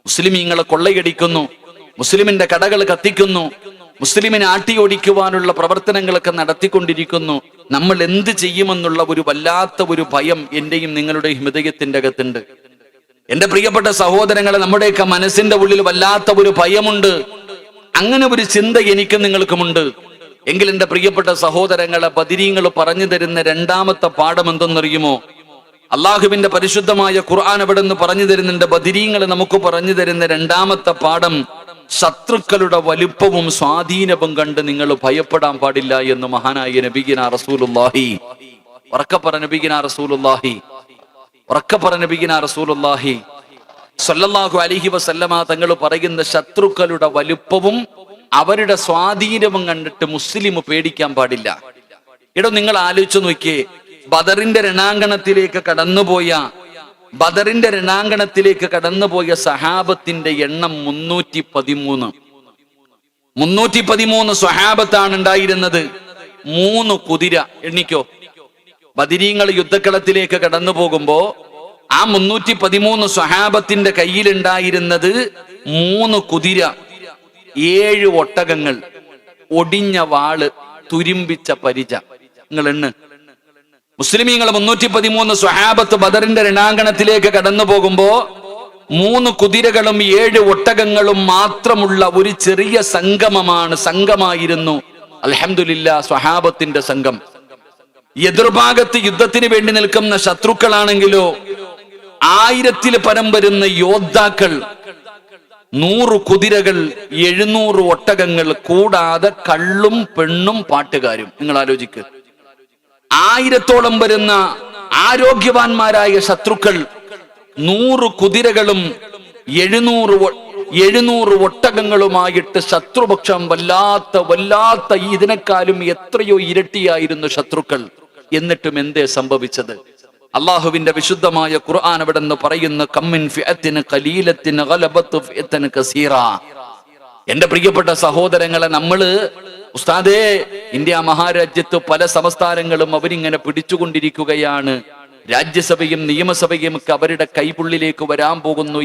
മുസ്ലിമീങ്ങളെ കൊള്ളയടിക്കുന്നു, മുസ്ലിമിന്റെ കടകൾ കത്തിക്കുന്നു, മുസ്ലിമിനെ ആട്ടിയോടിക്കുവാനുള്ള പ്രവർത്തനങ്ങളൊക്കെ നടത്തിക്കൊണ്ടിരിക്കുന്നു. നമ്മൾ എന്ത് ചെയ്യുമെന്നുള്ള ഒരു വല്ലാത്ത ഒരു ഭയം എന്റെയും നിങ്ങളുടെയും ഹൃദയത്തിന്റെ അകത്തുണ്ട്. എന്റെ പ്രിയപ്പെട്ട സഹോദരങ്ങളെ, നമ്മുടെയൊക്കെ മനസ്സിന്റെ ഉള്ളിൽ വല്ലാത്ത ഒരു ഭയമുണ്ട്. അങ്ങനെ ഒരു ചിന്ത എനിക്കും നിങ്ങൾക്കുമുണ്ട്. എങ്കിൽ എന്റെ പ്രിയപ്പെട്ട സഹോദരങ്ങളെ, ബദരീങ്ങൾ പറഞ്ഞു തരുന്ന രണ്ടാമത്തെ പാഠം എന്തെന്നറിയുമോ? അള്ളാഹുവിന്റെ പരിശുദ്ധമായ ഖുർആൻ അവിടെ നിന്ന് പറഞ്ഞു തരുന്നുണ്ട്. ബദരീങ്ങൾ നമുക്ക് പറഞ്ഞു തരുന്ന രണ്ടാമത്തെ പാഠം, ശത്രുക്കളുടെ വലുപ്പവും സ്വാധീനവും കണ്ട് നിങ്ങൾ ഭയപ്പെടാൻ പാടില്ല എന്ന് മഹാനായ നബിഗിന റസൂലുള്ളാഹി റസൂലുള്ളാഹി സ്വല്ലല്ലാഹു അലൈഹി വസല്ലമ തങ്ങൾ പറയുന്ന ശത്രുക്കളുടെ വലുപ്പവും അവരുടെ സ്വാധീനവും കണ്ടിട്ട് മുസ്ലിം പേടിക്കാൻ പാടില്ല. എടോ, നിങ്ങൾ ആലോചിച്ചു നോക്കിയേ, ബദറിന്റെ രണാങ്കണത്തിലേക്ക് കടന്നുപോയ സഹാബത്തിന്റെ എണ്ണം 313 സ്വഹാബത്താണ് ഉണ്ടായിരുന്നത്. 3 കുതിര. എണ്ണിക്കോ, ബദരീങ്ങൾ യുദ്ധക്കളത്തിലേക്ക് കടന്നു പോകുമ്പോ ആ 313 സ്വഹാബത്തിന്റെ കയ്യിലുണ്ടായിരുന്നത് 3 കുതിര, 7 ഒട്ടകങ്ങൾ, ഒടിഞ്ഞ വാള്, തുരുമ്പിച്ച പരിച. നിങ്ങൾ എണ്ണ്. മുസ്ലിമീങ്ങൾ 313 സ്വഹാബത്ത് ബദറിന്റെ രണാങ്കണത്തിലേക്ക് കടന്നു പോകുമ്പോ 3 കുതിരകളും 7 ഒട്ടകങ്ങളും മാത്രമുള്ള ഒരു ചെറിയ സംഘമായിരുന്നു അൽഹംദുലില്ലാഹ് സ്വഹാബത്തിന്റെ സംഘം. എതിർഭാഗത്ത് യുദ്ധത്തിന് വേണ്ടി നിൽക്കുന്ന ശത്രുക്കളാണെങ്കിലോ 1000-ൽ പരം വരുന്ന യോദ്ധാക്കൾ, 100 കുതിരകൾ, 700 ഒട്ടകങ്ങൾ, കൂടാതെ കള്ളും പെണ്ണും പാട്ടുകാരും. നിങ്ങൾ ആലോചിക്ക്, 1000-ഓളം വരുന്ന ആരോഗ്യവാന്മാരായ ശത്രുക്കൾ, 100 കുതിരകളും 700 ഒട്ടകങ്ങളുമായിട്ട് ശത്രുപക്ഷം വല്ലാത്ത ഇതിനേക്കാളും എത്രയോ ഇരട്ടിയായിരുന്നു ശത്രുക്കൾ. എന്നിട്ടും എന്തേ സംഭവിച്ചത്? അള്ളാഹുവിന്റെ വിശുദ്ധമായ ഖുർആൻ അവിടെ നിന്ന് പറയുന്നു, കമ്മിൻ ഫിഅത്തിൻ ഖലീലത്തിൻ ഗലബത്തു ഫിഅത്തൻ കസീറ. എന്റെ പ്രിയപ്പെട്ട സഹോദരങ്ങളെ, നമ്മള് ഉസ്താദേ, ഇന്ത്യ മഹാരാജ്യത്ത് പല സംസ്ഥാനങ്ങളും അവരിങ്ങനെ പിടിച്ചുകൊണ്ടിരിക്കുകയാണ്. രാജ്യസഭയും നിയമസഭയും ഒക്കെ അവരുടെ കൈപുള്ളിലേക്ക് വരാൻ പോകുന്നു.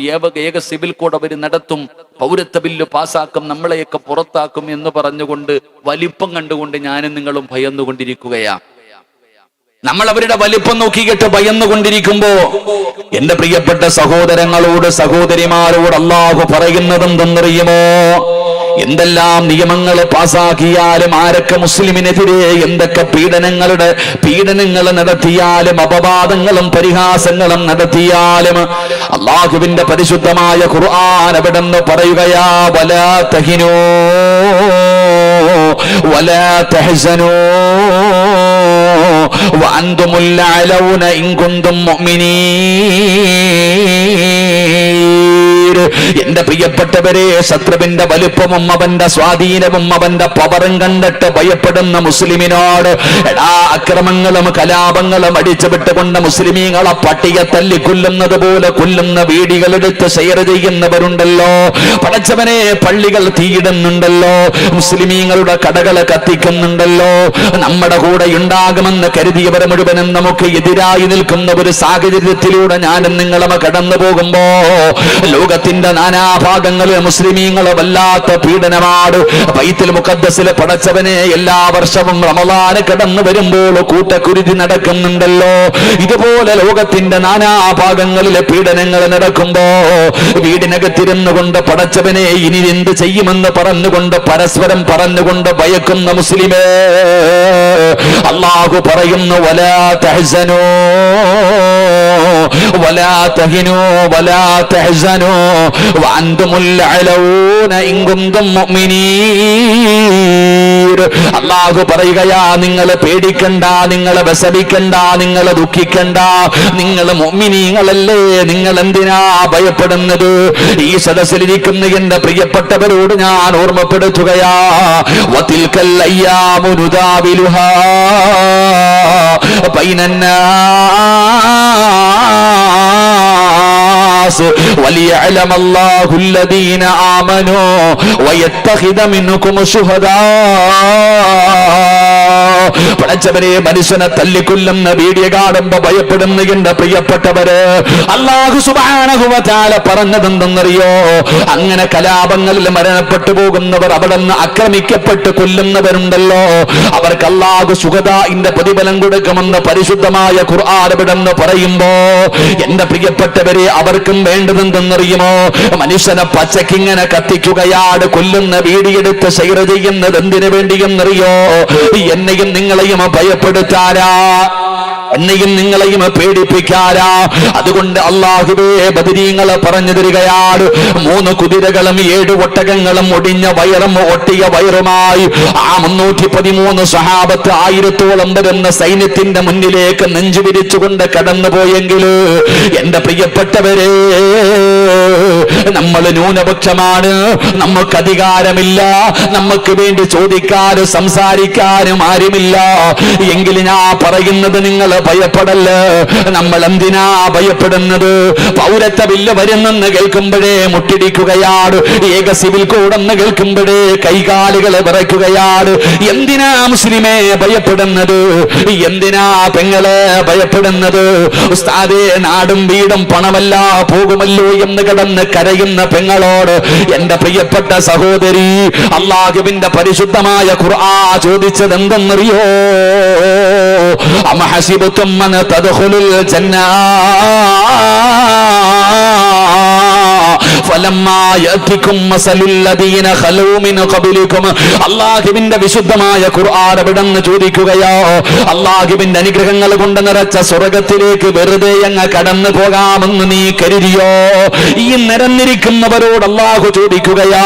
ഏക സിവിൽ കോഡ് അവർ നടത്തും, പൗരത്വ ബില്ല് പാസ്സാക്കും, നമ്മളെയൊക്കെ പുറത്താക്കും എന്ന് പറഞ്ഞുകൊണ്ട് വലിപ്പം കണ്ടുകൊണ്ട് ഞാനും നിങ്ങളും ഭയന്നുകൊണ്ടിരിക്കുകയാ. നമ്മൾ അവരുടെ വലിപ്പം നോക്കിയിട്ട് ഭയന്നുകൊണ്ടിരിക്കുമ്പോ എന്റെ പ്രിയപ്പെട്ട സഹോദരങ്ങളോട്, സഹോദരിമാരോട് അല്ലാഹു പറയുന്നതെന്തെന്നറിയുമോ? എന്തെല്ലാം നിയമങ്ങൾ പാസാക്കിയാലും, ആരൊക്കെ മുസ്ലിമിനെതിരെ എന്തൊക്കെ പീഡനങ്ങൾ നടത്തിയാലും, അപവാദങ്ങളും പരിഹാസങ്ങളും നടത്തിയാലും, അല്ലാഹുവിന്റെ പരിശുദ്ധമായ ഖുർആൻ അവിടെ നിന്ന് പറയുകയാ, വലാ തഹിനൂ വലാ തഹ്സനൂ വഅൻതുമുൽ അലൗന ഇൻ കുൻതും മുഅ്മിനീൻ. എന്റെ പ്രിയപ്പെട്ടവരെ, ശത്രുവിന്റെ വലുപ്പവും അവന്റെ സ്വാധീനവും അവന്റെ പവറും കണ്ടിട്ട് ഭയപ്പെടുന്ന മുസ്ലിമിനോട്, അക്രമങ്ങളും കലാപങ്ങളും അടിച്ചുവിട്ടുകൊണ്ട് മുസ്ലിമീങ്ങളെ പട്ടിയെ തല്ലിക്കൊല്ലുന്നത് പോലെ കൊല്ലുന്ന വീഡിയോകളെടുത്ത് ഷെയർ ചെയ്യുന്നവരുണ്ടല്ലോ. പടച്ചവനെ, പള്ളികൾ തീയിടുന്നുണ്ടല്ലോ, മുസ്ലിമീങ്ങളുടെ കടകളെ കത്തിക്കുന്നുണ്ടല്ലോ. നമ്മുടെ കൂടെ ഉണ്ടാകുമെന്ന് കരുതിയവർ മുഴുവനും നമുക്ക് എതിരായി നിൽക്കുന്ന ഒരു സാഹചര്യത്തിലൂടെ ഞാനും നിങ്ങളും കടന്നു പോകുമ്പോ ലോകത്തിന്റെ നാനാഭാഗങ്ങളിൽ മുസ്ലിമീങ്ങൾ വല്ലാത്ത പീഡനമാണ്. ബൈത്തുൽ മുഖദ്ദസിൽ പടച്ചവനെ എല്ലാ വർഷവും റമളാൻ കടന്നു വരുമ്പോൾ കൂട്ടക്കുരുതി നടക്കുന്നുണ്ടല്ലോ. ഇതുപോലെ ലോകത്തിന്റെ നാനാഭാഗങ്ങളിലെ പീഡനങ്ങൾ നടക്കുമ്പോ വീടിനകത്തിരുന്നു കൊണ്ട് പടച്ചവനെ ഇനി എന്ത് ചെയ്യുമെന്ന് പറഞ്ഞുകൊണ്ട് പരസ്പരം പറഞ്ഞുകൊണ്ട് ഭയക്കുന്ന മുസ്ലിമേ, അല്ലാഹു പറയുന്നു, വലാ തഹ്സനൂ വലാ തഹിനൂ വലാ തഹ്സനൂ വഅൻതുമുൽ അലൗന ഇൻ കുൻതും മുഅ്മിനീൻ. അല്ലാഹു പറയുകയാ, നിങ്ങൾ പേടിക്കണ്ട, നിങ്ങൾ വിഷമിക്കണ്ട, നിങ്ങൾ ദുഃഖിക്കണ്ട, നിങ്ങൾ മുഅ്മിനീങ്ങളല്ലേ, നിങ്ങൾ എന്തിനാ ഭയപ്പെടുന്നത്? ഈ സദസ്സിലിരിക്കുന്ന എന്റെ പ്രിയപ്പെട്ടവരോട് ഞാൻ ഓർമ്മപ്പെടുത്തുകയാ, വതിൽകൽ അയ്യാമു നുദാവിലുഹാ ബൈനന്നാസ് വലിയഅലമ അല്ലാഹു الذين آمنوا ويتخذ منكم شهداء. പടച്ചവനെ മനുഷ്യനെ തല്ലിക്കൊല്ലുന്ന വീഡിയോ കാണുമ്പോ ഭയപ്പെടുന്ന എന്റെ പ്രിയപ്പെട്ടവര്, അല്ലാഹു സുബ്ഹാനഹു വ തആല പറഞ്ഞതെന്തെന്നറിയോ? അങ്ങനെ കലാപങ്ങളിൽ മരണപ്പെട്ടു പോകുന്നവർ, അവിടെ നിന്ന് ആക്രമിക്കപ്പെട്ട് കൊല്ലുന്നവരുണ്ടല്ലോ, അവർക്ക് അല്ലാഹു ശുഹദാഇന്റെ പ്രതിഫലം കൊടുക്കുമെന്ന് പരിശുദ്ധമായ ഖുർആൻ ഇവിടെന്ന് പറയുമ്പോ എന്റെ പ്രിയപ്പെട്ടവരെ, അവർക്കും വേണ്ടതെന്തെന്നറിയുമോ? മനുഷ്യനെ പച്ചക്കിങ്ങനെ കത്തിക്കുകയാണ്, കൊല്ലുന്ന വീഡിയെടുത്ത് ഷെയർ ചെയ്യുന്നത് എന്തിനു വേണ്ടിയെന്നറിയോ? എന്നെയും നിങ്ങളെയും ഭയപ്പെടുത്താരാ, എന്നെയും നിങ്ങളെയും പേടിപ്പിക്കാരാ. അതുകൊണ്ട് അല്ലാഹുവേ, ബദരീങ്ങളെ പറഞ്ഞു തരികയാണ്, 3 കുതിരകളും 7 ഒട്ടകങ്ങളും ഒടിഞ്ഞ വയറും ഒട്ടിയ വയറുമായി ആ 313 സ്വഹാബത്ത് 1000-ഓളം വരുന്ന സൈന്യത്തിന്റെ മുന്നിലേക്ക് നെഞ്ചു വിരിച്ചുകൊണ്ട് കടന്നുപോയെങ്കിൽ എന്റെ പ്രിയപ്പെട്ടവരെ, നമ്മൾ ന്യൂനപക്ഷമാണ്, നമുക്ക് അധികാരമില്ല, നമുക്ക് വേണ്ടി ചോദിക്കാനും സംസാരിക്കാനും ആരുമില്ല. എങ്കിൽ ഞാൻ പറയുന്നത് നിങ്ങൾ ഭയപ്പെടല്ല. നമ്മൾ എന്തിനാ ഭയപ്പെടുന്നത്? പൗരത്വ ബില്ല് വരുന്നെന്ന് കേൾക്കുമ്പോഴേ മുട്ടിടിക്കുകയാണ്, ഏക സിവിൽ കോഡെന്ന് കേൾക്കുമ്പോഴേ കൈകാലുകൾ വിറയ്ക്കുകയാണ്. എന്തിനാ മുസ്ലിമേ ഭയപ്പെടുന്നത്? എന്തിനാ പെങ്ങളെ ഭയപ്പെടുന്നത്? ഉസ്താദേ, നാടും വീടും പണമല്ല പോകുമല്ലോ എന്ന് കിടന്ന് കരയുന്ന പെങ്ങളോട് എന്റെ പ്രിയപ്പെട്ട സഹോദരി, അല്ലാഹുവിന്റെ പരിശുദ്ധമായ ഖുർആൻ ചോദിച്ചത് എന്തെന്നറിയോ? അമഹസിബതും അൻ തദ്ഖുലുൽ ജന്ന അല്ലാഹുവിന്റെ വിശുദ്ധമായ ഖുർആൻ എവിടെന്ന് ചോദിക്കുകയോ? അല്ലാഹുവിന്റെ അനുഗ്രഹങ്ങൾ കൊണ്ട് നിറച്ച സ്വർഗത്തിലേക്ക് വെറുതെ അങ്ങ് കടന്നു പോകാമെന്ന് നീ കരുതിയോ? ഈ നിരന്നിരിക്കുന്നവരോട് അല്ലാഹു ചോദിക്കുകയാ,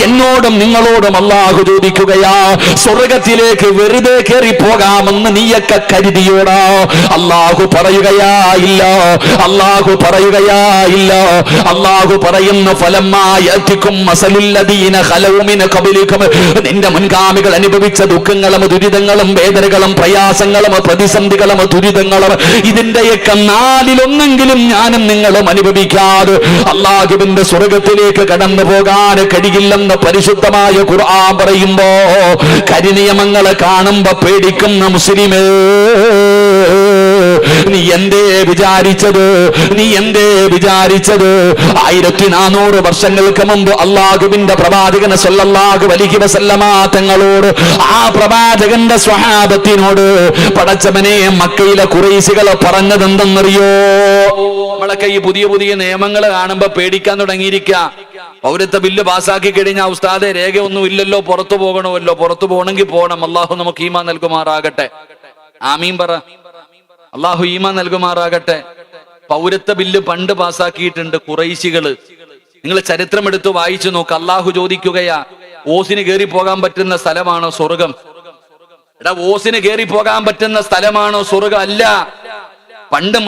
എന്നോടും നിങ്ങളോടും അല്ലാഹു ചോദിക്കുകയാ, സ്വർഗത്തിലേക്ക് വെറുതെ കയറി പോകാമെന്ന് നീയൊക്കെ കരുതിയോടാ? അല്ലാഹു പറയുകയാ ഇല്ല, അല്ലാഹു പറയുകയാ ഇല്ല. അല്ലാഹു പറയുന്ന നിന്റെ മുൻഗാമികൾ അനുഭവിച്ച ദുഃഖങ്ങളും ദുരിതങ്ങളും വേദനകളും പ്രയാസങ്ങളും പ്രതിസന്ധികളും ദുരിതങ്ങളും ഇതിന്റെയൊക്കെ 4-1 ഞാനും നിങ്ങളും അനുഭവിക്കാതെ അല്ലാഹുവിന്റെ സ്വർഗത്തിലേക്ക് കടന്നു പോകാൻ കഴിയില്ലെന്ന് പരിശുദ്ധമായ ഖുർആൻ പറയുമ്പോ കരിനിയമങ്ങളെ കാണുമ്പോ പേടിക്കുന്ന മുസ്ലിമേ, നീ എന്തേ വിചാരിച്ചത്? നീ എന്തേ വിചാരിച്ചത്? 1400 വർഷങ്ങൾക്ക് മുമ്പ് അല്ലാഹുവിന്റെ പ്രവാചകൻ സല്ലല്ലാഹു അലൈഹി വസല്ലമ തങ്ങളോട്, ആ പ്രവാചകന്റെ സ്വഹാബത്തിനോട് പടച്ചവനെ മക്കയിലെ ഖുറൈശികൾ പറഞ്ഞതെന്തെന്നറിയോ? നമ്മളൊക്കെ ഈ പുതിയ പുതിയ നിയമങ്ങൾ കാണുമ്പോ പേടിക്കാൻ തുടങ്ങിയിരിക്കുക. പൗരത്വ ബില്ല് പാസ്സാക്കി കഴിഞ്ഞാൽ ഉസ്താദെ രേഖയൊന്നും ഇല്ലല്ലോ, പുറത്തു പോകണമല്ലോ. പുറത്തു പോകണമെങ്കിൽ പോകണം. അല്ലാഹു നമുക്ക് ഈമാൻ നൽകുമാറാകട്ടെ. ആമീൻ പറ. അല്ലാഹു ഈമാൻ നൽകുമാറാകട്ടെ. പൗരത്വ ബില്ല് പണ്ട് പാസ്സാക്കിയിട്ടുണ്ട് ഖുറൈശികള്. നിങ്ങൾ ചരിത്രം എടുത്ത് വായിച്ചു നോക്ക്. അല്ലാഹു ചോദിക്കുകയാ, ഓസിന് കയറി പോകാൻ പറ്റുന്ന സ്ഥലമാണോ സ്വർഗം? എടാ, ഓസിന് കയറി പോകാൻ പറ്റുന്ന സ്ഥലമാണോ സ്വർഗം? അല്ല. പണ്ട്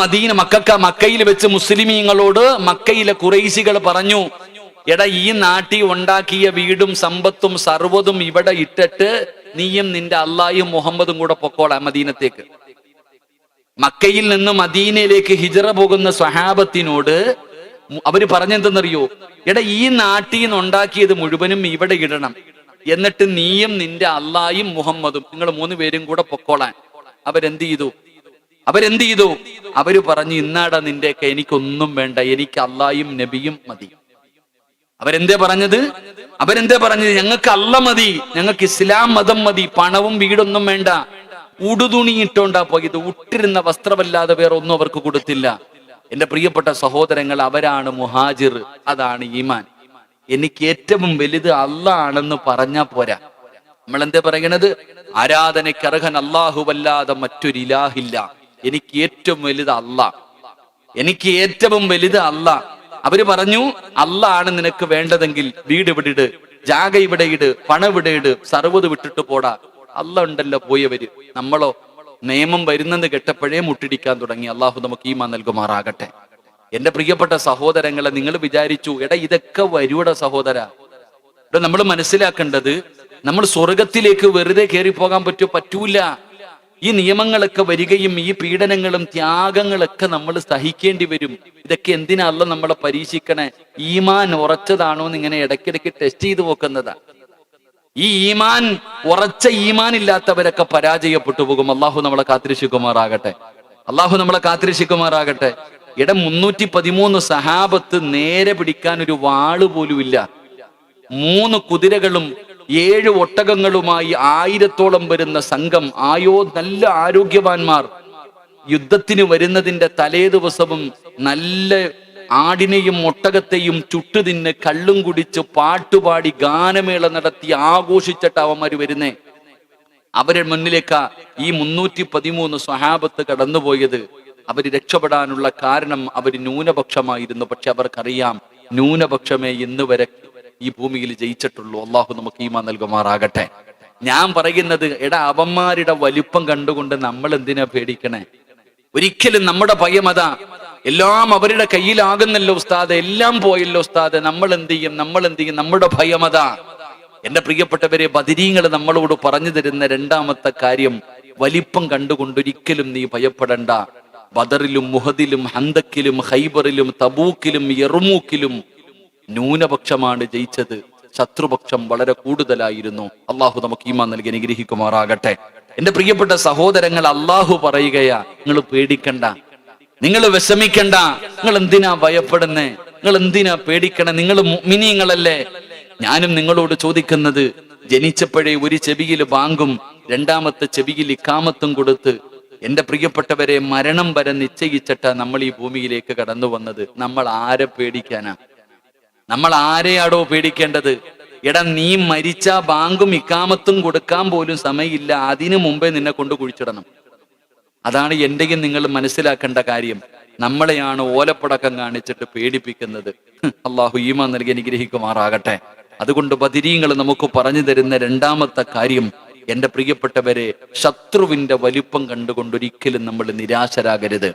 മക്കയിൽ വെച്ച് മുസ്ലിമീങ്ങളോട് മക്കയിലെ ഖുറൈശികൾ പറഞ്ഞു, എടാ, ഈ നാട്ടിൽ ഉണ്ടാക്കിയ വീടും സമ്പത്തും സർവ്വതും ഇവിടെ ഇട്ടിട്ട് നീയും നിന്റെ അല്ലാഹും മുഹമ്മദും കൂടെ പൊക്കോളാം മദീനത്തേക്ക്. മക്കയിൽ നിന്ന് മദീനയിലേക്ക് ഹിജറ പോകുന്ന സ്വഹാബത്തിനോട് അവര് പറഞ്ഞെന്തെന്നറിയോ? എടാ, ഈ നാട്ടിൽ നിന്ന് ഉണ്ടാക്കിയത് മുഴുവനും ഇവിടെ ഇടണം, എന്നിട്ട് നീയും നിന്റെ അല്ലാഹും മുഹമ്മദും നിങ്ങൾ 3 പേരും കൂടെ പൊക്കോളാൻ. അവരെന്ത് ചെയ്തു? അവര് പറഞ്ഞു, ഇന്നാടാ നിന്റെയൊക്കെ എനിക്കൊന്നും വേണ്ട, എനിക്ക് അല്ലാഹും നബിയും മതി. അവരെന്തേ പറഞ്ഞത്? ഞങ്ങൾക്ക് അല്ല മതി, ഞങ്ങൾക്ക് ഇസ്ലാം മതം മതി, പണവും വീടൊന്നും വേണ്ട. ഉടുതുണി ഇട്ടോണ്ടാ പോയത്, ഉട്ടിരുന്ന വസ്ത്രമല്ലാതെ വേറെ ഒന്നും അവർക്ക് കൊടുത്തില്ല. എന്റെ പ്രിയപ്പെട്ട സഹോദരങ്ങൾ, അവരാണ് മുഹാജിർ, അതാണ് ഈമാൻ. എനിക്ക് ഏറ്റവും വലുത് അല്ലാഹ് ആണെന്ന് പറഞ്ഞാ പോരാ. നമ്മൾ എന്താ പറയണത്? ആരാധനയ്ക്ക് അർഹൻ അല്ലാഹുവല്ലാതെ മറ്റൊരു ഇലാഹില്ല. എനിക്ക് ഏറ്റവും വലുത് അല്ലാഹ്, എനിക്ക് ഏറ്റവും വലുത് അല്ലാഹ്. അവര് പറഞ്ഞു, അല്ലാഹ് ആണ് നിനക്ക് വേണ്ടതെങ്കിൽ വീട് ഇവിടെ ഇട്, ജാഗ ഇവിടെ ഇട്, പണം ഇവിടെ ഇട്, സർവ്വത് വിട്ടിട്ട് പോടാ. അല്ലാഹ് ഉണ്ടല്ലോ പോയവര്. നമ്മളോ നിയമം വരുന്നെന്ന് കേട്ടപ്പോഴേ മുട്ടിടിക്കാൻ തുടങ്ങി. അള്ളാഹു നമുക്ക് ഈമാൻ നൽകുമാറാകട്ടെ. എന്റെ പ്രിയപ്പെട്ട സഹോദരങ്ങളെ, നിങ്ങൾ വിചാരിച്ചു, എടാ ഇതൊക്കെ വരൂടെ സഹോദര? ഇവിടെ നമ്മൾ മനസ്സിലാക്കേണ്ടത്, നമ്മൾ സ്വർഗത്തിലേക്ക് വെറുതെ കയറി പോകാൻ പറ്റൂല. ഈ നിയമങ്ങളൊക്കെ വരികയും ഈ പീഡനങ്ങളും ത്യാഗങ്ങളൊക്കെ നമ്മൾ സഹിക്കേണ്ടി വരും. ഇതൊക്കെ എന്തിനാ അല്ലാഹ് നമ്മളെ പരീക്ഷിക്കണേ? ഈമാൻ ഉറച്ചതാണോ എന്ന് ഇങ്ങനെ ഇടയ്ക്കിടയ്ക്ക് ടെസ്റ്റ് ചെയ്ത് നോക്കുന്നതാ. ഈ ഈമാൻ, ഉറച്ച ഈമാൻ ഇല്ലാത്തവരൊക്കെ പരാജയപ്പെട്ടു പോകും. അള്ളാഹു നമ്മളെ കാത്തിരക്ഷിക്കുമാറാകട്ടെ. അള്ളാഹു നമ്മളെ കാത്തിരക്ഷിക്കുമാറാകട്ടെ. 313 സഹാബത്ത് നേരെ പിടിക്കാൻ ഒരു വാള് പോലും ഇല്ല. 3 കുതിരകളും 7 ഒട്ടകങ്ങളുമായി 1000-ഓളം വരുന്ന സംഘം. നല്ല ആരോഗ്യവാന്മാർ. യുദ്ധത്തിന് വരുന്നതിന്റെ തലേ ദിവസവും നല്ല ആടിനെയും ഒട്ടകത്തെയും ചുട്ടുതിന്ന് കള്ളും കുടിച്ച് പാട്ടുപാടി ഗാനമേള നടത്തി ആഘോഷിച്ചിട്ട് അവന്മാര് വരുന്നേ. അവരുടെ മുന്നിലേക്കാ ഈ 313 സ്വഹാബത്ത് കടന്നുപോയത്. അവര് രക്ഷപ്പെടാനുള്ള കാരണം അവര് ന്യൂനപക്ഷമായിരുന്നു. പക്ഷെ അവർക്കറിയാം ന്യൂനപക്ഷമേ ഇന്ന് വരെ ഈ ഭൂമിയിൽ ജയിച്ചിട്ടുള്ളൂ. അള്ളാഹു നമുക്ക് ഈമാൻ നൽകുമാറാകട്ടെ. ഞാൻ പറയുന്നത്, അവന്മാരുടെ വലിപ്പം കണ്ടുകൊണ്ട് നമ്മൾ എന്തിനാ പേടിക്കണേ? ഒരിക്കലും നമ്മുടെ ഭയം അതാ. എല്ലാം അവരുടെ കയ്യിലാകുന്നല്ലോ ഉസ്താദ്, എല്ലാം പോയല്ലോ ഉസ്താദ്, നമ്മൾ എന്ത് ചെയ്യും? നമ്മുടെ ഭയം അതാ. എന്റെ പ്രിയപ്പെട്ടവരെ, ബദരീങ്ങൾ നമ്മളോട് പറഞ്ഞു തരുന്ന രണ്ടാമത്തെ കാര്യം, വലിപ്പം കണ്ടുകൊണ്ടൊരിക്കലും നീ ഭയപ്പെടണ്ട. ബദറിലും മുഹദിലും ഹന്തക്കിലും ഖൈബറിലും തബൂക്കിലും യർമൂക്കിലും ന്യൂനപക്ഷമാണ് ജയിച്ചത്. ശത്രുപക്ഷം വളരെ കൂടുതലായിരുന്നു. അള്ളാഹു നമുക്ക് ഈമാൻ നൽകി അനുഗ്രഹിക്കുമാറാകട്ടെ. എന്റെ പ്രിയപ്പെട്ട സഹോദരങ്ങൾ, അള്ളാഹു പറയുകയാ, നിങ്ങൾ പേടിക്കണ്ട, നിങ്ങൾ വിഷമിക്കണ്ട. നിങ്ങൾ എന്തിനാ ഭയപ്പെടുന്നേ? നിങ്ങൾ എന്തിനാ പേടിക്കണേ? നിങ്ങൾ മുഅ്മിനീങ്ങളല്ലേ? ഞാനും നിങ്ങളോട് ചോദിക്കുന്നത്, ജനിച്ചപ്പോഴേ ഒരു ചെവിയിൽ ബാങ്കും രണ്ടാമത്തെ ചെവിയിൽ ഇഖാമത്തും കൊടുത്ത് എന്റെ പ്രിയപ്പെട്ടവരെ മരണം വരെ നിശ്ചയിച്ചിട്ടാ നമ്മൾ ഈ ഭൂമിയിലേക്ക് കടന്നു വന്നത്. നമ്മൾ ആരെ പേടിക്കാനാ? നമ്മൾ ആരെയാടോ പേടിക്കേണ്ടത്? നീ മരിച്ച ബാങ്കും ഇഖാമത്തും കൊടുക്കാൻ പോലും സമയമില്ല. അതിനു മുമ്പേ നിന്നെ കൊണ്ട് കുഴിച്ചിടണം. അതാണ് എന്റെയും നിങ്ങൾ മനസ്സിലാക്കേണ്ട കാര്യം. നമ്മളെയാണ് ഓലപ്പടക്കം കാണിച്ചിട്ട് പേടിപ്പിക്കുന്നത്. അള്ളാഹു ഈമാൻ നൽകി അനുഗ്രഹിക്കുമാറാകട്ടെ. അതുകൊണ്ട് ബദരീങ്ങൾ നമുക്ക് പറഞ്ഞു തരുന്ന രണ്ടാമത്തെ കാര്യം, എന്റെ പ്രിയപ്പെട്ടവരെ, ശത്രുവിന്റെ വലിപ്പം കണ്ടുകൊണ്ട് ഒരിക്കലും നമ്മൾ നിരാശരാകരുത്.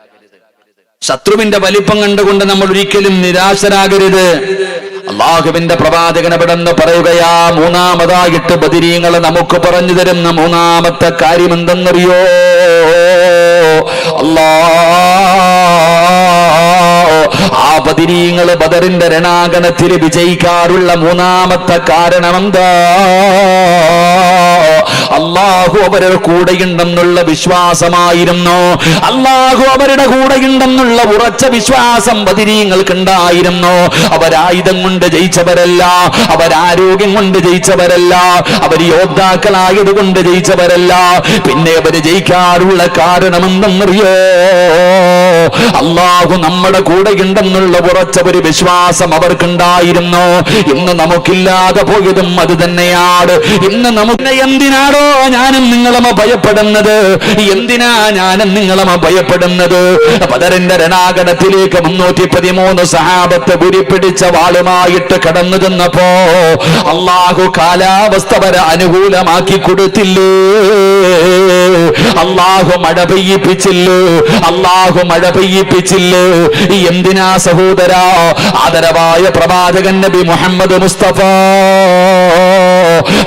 ശത്രുവിന്റെ വലിപ്പം കണ്ടുകൊണ്ട് നമ്മൾ ഒരിക്കലും നിരാശരാകരുത്. അള്ളാഹുവിന്റെ പ്രവാചകൻ എവിടെന്ന് പറയുകയാ, മൂന്നാമതായിട്ട് ബദരീങ്ങൾ നമുക്ക് പറഞ്ഞു തരുന്ന മൂന്നാമത്തെ കാര്യം എന്തെന്നറിയോ? ആ ബദരീങ്ങൾ ബദറിന്റെ രണാങ്കണത്തിൽ വിജയിക്കാറുള്ള മൂന്നാമത്തെ കാരണം എന്താ? അള്ളാഹു അവരുടെ കൂടെയുണ്ടെന്നുള്ള വിശ്വാസമായിരുന്നു. അള്ളാഹു അവരുടെ കൂടെയുണ്ടെന്നുള്ള ഉറച്ച വിശ്വാസം ബദരീങ്ങൾക്കുണ്ടായിരുന്നു. അവരായുധം കൊണ്ട് ജയിച്ചവരല്ല, അവരാരോഗ്യം കൊണ്ട് ജയിച്ചവരല്ല, അവർ യോദ്ധാക്കളായത് കൊണ്ട് ജയിച്ചവരല്ല. പിന്നെ അവര് ജയിക്കാറുള്ള കാരണം എന്തെന്നറിയോ? അള്ളാഹു നമ്മുടെ കൂടെയുണ്ടെന്നുള്ള ഉറച്ച ഒരു വിശ്വാസം അവർക്കുണ്ടായിരുന്നു. ഇന്ന് നമുക്കില്ലാതെ പോയതും അത് തന്നെയാണ്. ഇന്ന് നമുക്ക് എന്തിനാണോ ഞാനും നിങ്ങളും ഭയപ്പെടുന്നത്? എന്തിനാ ഞാനും നിങ്ങളും ഭയപ്പെടുന്നത്? ബദറിന്റെ രണാങ്കണത്തിലേക്ക് 313 സഹാബത്ത് ഉരുപ്പിടിച്ച വാളുമായിട്ട് കടന്നു ചെന്നപ്പോ അള്ളാഹു കാലാവസ്ഥ വരെ അനുകൂലമാക്കി കൊടുത്തില്ലേ? അള്ളാഹു മഴ പെയ്യിപ്പിച്ചില്ലേ? അള്ളാഹു മഴ പെയ്യിപ്പിച്ചില്ലേ? എന്തിനാ സഹോദരാ? ആദരവായ പ്രവാചകൻ നബി മുഹമ്മദ് മുസ്തഫ